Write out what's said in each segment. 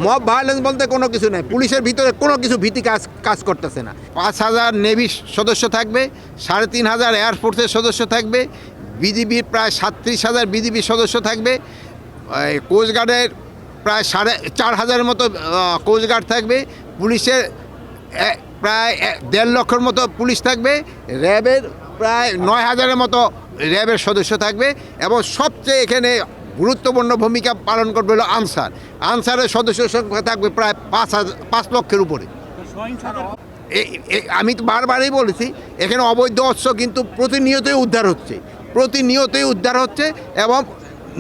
Mob violence বলতে কোনো কিছু নেই, পুলিশের ভিতরে কোনো কিছু ভীতি কাজ করতেছে না। 5,000 নেভি সদস্য থাকবে, 3,500 এয়ারফোর্সের সদস্য থাকবে, বিজিবির প্রায় 37,000 বিজিবি সদস্য থাকবে, কোস্টগার্ডের প্রায় 4,500 মতো কোস্টগার্ড থাকবে, পুলিশের প্রায় 1.5 লক্ষের মতো পুলিশ থাকবে, র্যাবের প্রায় 9,000-এর মতো র্যাবের সদস্য থাকবে, এবং সবচেয়ে এখানে গুরুত্বপূর্ণ ভূমিকা পালন করবে হলো আনসারের সদস্য সংখ্যা থাকবে প্রায় 5 লক্ষের উপরে। আমি তো বারবারই বলেছি, এখানে অবৈধ অস্ত্র কিন্তু প্রতিনিয়তই উদ্ধার হচ্ছে এবং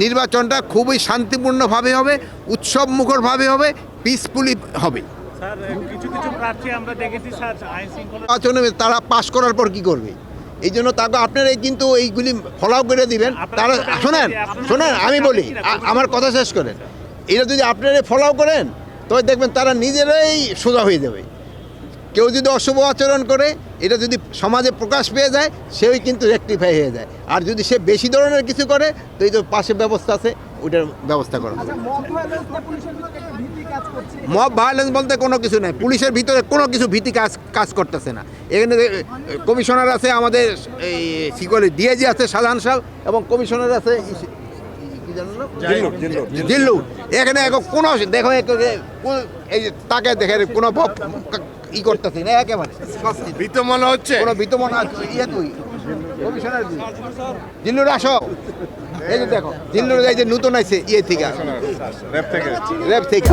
নির্বাচনটা খুবই শান্তিপূর্ণভাবে হবে, উৎসবমুখরভাবে হবে, পিসফুলি হবে। নির্বাচনে তারা পাশ করার পর কি করবে, এই জন্য তাকে আপনারা কিন্তু এইগুলি ফলো করে দিবেন। তারা শোনেন আমি বলি, আমার কথা শেষ করেন। এটা যদি আপনারা ফলো করেন তবে দেখবেন তারা নিজেরাই সোজা হয়ে যাবে। কেউ যদি অশুভ আচরণ করে, এটা যদি সমাজে প্রকাশ পেয়ে যায়, সেই কিন্তু রেকটিফাই হয়ে যায়। আর যদি সে বেশি ধরনের কিছু করে, তো এই তো পাশে ব্যবস্থা আছে, ওইটার ব্যবস্থা করা। মব ভায়োলেন্স বলতে কোনো কিছু নেই, পুলিশের ভিতরে কোনো কিছু ভীতি কাজ করতেছে না। এখানে কমিশনার আছে, আমাদের এই শিকলি ডিআইজি আছে শাহজাহান সাহেব, এবং কমিশনার আছে জিল্লু। এখানে কোনো দেখো এই তাকে দেখে কোনো ই করতেছি না, একেবারে ভীত মনে হচ্ছে, কোনো ভীত মনে তুই কমিশনার জিল্লুর আসো। এই যে দেখো জিল্লুর এই যে নতুন আছে থেকে র্যাব থেকে